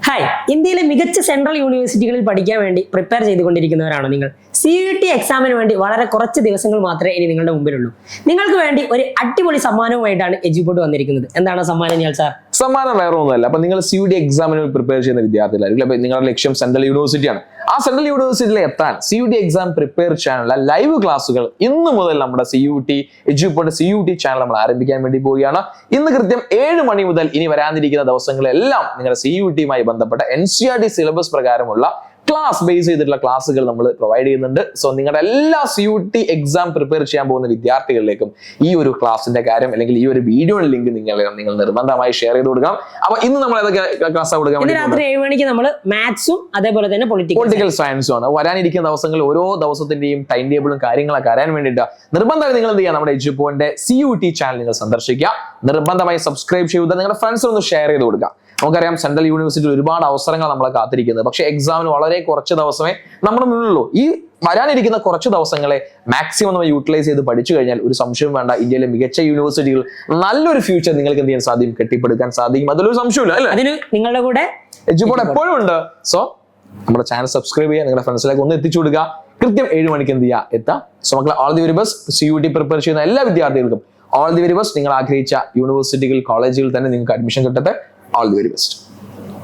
Hi, ഇന്ത്യയിലെ മികച്ച central യൂണിവേഴ്സിറ്റികളിൽ പഠിക്കാൻ വേണ്ടി പ്രിപ്പയർ ചെയ്തുകൊണ്ടിരിക്കുന്നവരാണോ നിങ്ങൾ? CUET എക്സാമിന് വേണ്ടി വളരെ കുറച്ച് ദിവസങ്ങൾ മാത്രമേ ഇനി നിങ്ങളുടെ മുമ്പിലുള്ളൂ. നിങ്ങൾക്ക് വേണ്ടി ഒരു അടിപൊളി സമ്മാനവുമായിട്ടാണ് എജ്യൂപോർട്ട് വന്നിരിക്കുന്നത്. എന്താണ് സമ്മാനം നിയാൽ സാർ? സമ്മാനം വേറെ ഒന്നുമല്ല. അപ്പൊ നിങ്ങൾ CUET എക്സാമിന് പ്രിപ്പയർ ചെയ്യുന്ന വിദ്യാർത്ഥികളായിരിക്കും. അപ്പൊ നിങ്ങളുടെ ലക്ഷ്യം സെൻട്രൽ യൂണിവേഴ്സിറ്റിയാണ്. ആ സെൻട്രൽ യൂണിവേഴ്സിറ്റിയിൽ എത്താൻ CUET എക്സാം പ്രിപ്പയർ ചെയ്യാനുള്ള ലൈവ് ക്ലാസ്സുകൾ ഇന്ന് മുതൽ നമ്മുടെ എജ്യൂപോർട്ട് CUET ചാനൽ നമ്മൾ ആരംഭിക്കാൻ വേണ്ടി പോവുകയാണ്. ഇന്ന് കൃത്യം 7 മണി മുതൽ ഇനി വരാനിരിക്കുന്ന ദിവസങ്ങളെല്ലാം നിങ്ങളുടെ CUET-യുമായി ബന്ധപ്പെട്ട NCERT സിലബസ് പ്രകാരമുള്ള ക്ലാസ് ബേസ് ചെയ്തിട്ടുള്ള ക്ലാസ്സുകൾ നമ്മൾ പ്രൊവൈഡ് ചെയ്യുന്നുണ്ട്. സോ നിങ്ങളുടെ എല്ലാ CUET എക്സാം പ്രിപ്പയർ ചെയ്യാൻ പോകുന്ന വിദ്യാർത്ഥികളിലേക്കും ഈ ഒരു ക്ലാസിന്റെ കാര്യം അല്ലെങ്കിൽ ഈ ഒരു വീഡിയോയുടെ ലിങ്ക് നിങ്ങൾ നിർബന്ധമായി ഷെയർ ചെയ്ത് കൊടുക്കണം. അപ്പൊ ഇന്ന് നമ്മൾ ഏതൊക്കെ ക്ലാസ് കൊടുക്കാൻ രാത്രി 7 മണിക്ക് നമ്മൾ മാത്സും അതേപോലെ തന്നെ പൊളിറ്റിക്കൽ സയൻസും ആണ്. വരാനിരിക്കുന്ന ദിവസങ്ങളിൽ ഓരോ ദിവസത്തിന്റെയും ടൈം ടേബിളും കാര്യങ്ങളൊക്കെ അറിയാൻ വേണ്ടിയിട്ട് നിർബന്ധമായി നിങ്ങൾ എന്ത് ചെയ്യുക, നമ്മുടെ എജ്യൂപോർട്ടിന്റെ CUET ചാനൽ നിങ്ങൾ സന്ദർശിക്കുക. നിർബന്ധമായി സബ്സ്ക്രൈബ് ചെയ്ത് നിങ്ങളുടെ ഫ്രണ്ട്സിന് ഒന്ന് ഷെയർ ചെയ്ത് കൊടുക്കുക. നമുക്കറിയാം സെൻട്രൽ യൂണിവേഴ്സിറ്റിയിൽ ഒരുപാട് അവസരങ്ങൾ നമ്മളെ കാത്തിരിക്കുന്നത്. പക്ഷെ എക്സാമിന് വളരെ കുറച്ച് ദിവസമേ നമ്മുടെ മുന്നിലുള്ളൂ. ഈ വരാനിരിക്കുന്ന കുറച്ച് ദിവസങ്ങളെ മാക്സിമം നമ്മൾ യൂട്ടിലൈസ് ചെയ്ത് പഠിച്ചു കഴിഞ്ഞാൽ ഒരു സംശയം വേണ്ട, ഇന്ത്യയിലെ മികച്ച യൂണിവേഴ്സിറ്റികൾ നല്ലൊരു ഫ്യൂച്ചർ നിങ്ങൾക്ക് എന്ത് ചെയ്യാൻ സാധിക്കും, കെട്ടിപ്പടുക്കാൻ സാധിക്കും. അതിലൊരു സംശയമില്ല അല്ലേ? അതിന് നിങ്ങളുടെ കൂടെ എജ്യൂപോർട്ട് എപ്പോഴും ഉണ്ട്. സോ നമ്മുടെ ചാനൽ സബ്സ്ക്രൈബ് ചെയ്യുക, നിങ്ങളുടെ ഫ്രണ്ട്സിലേക്ക് ഒന്ന് എത്തിച്ചു കൊടുക്കുക. കൃത്യം 7 മണിക്ക് എന്ത് ചെയ്യുക, എത്താം. സോ മക്കളെ, all the very best. CUET prepare ചെയ്യുന്ന എല്ലാ വിദ്യാർത്ഥികൾക്കും ഓൾ ദി വെരി ബെസ്റ്റ്. നിങ്ങൾ ആഗ്രഹിച്ച യൂണിവേഴ്സിറ്റികൾ, കോളേജുകളിൽ തന്നെ നിങ്ങൾക്ക് അഡ്മിഷൻ കിട്ടട്ടെ. All the very best.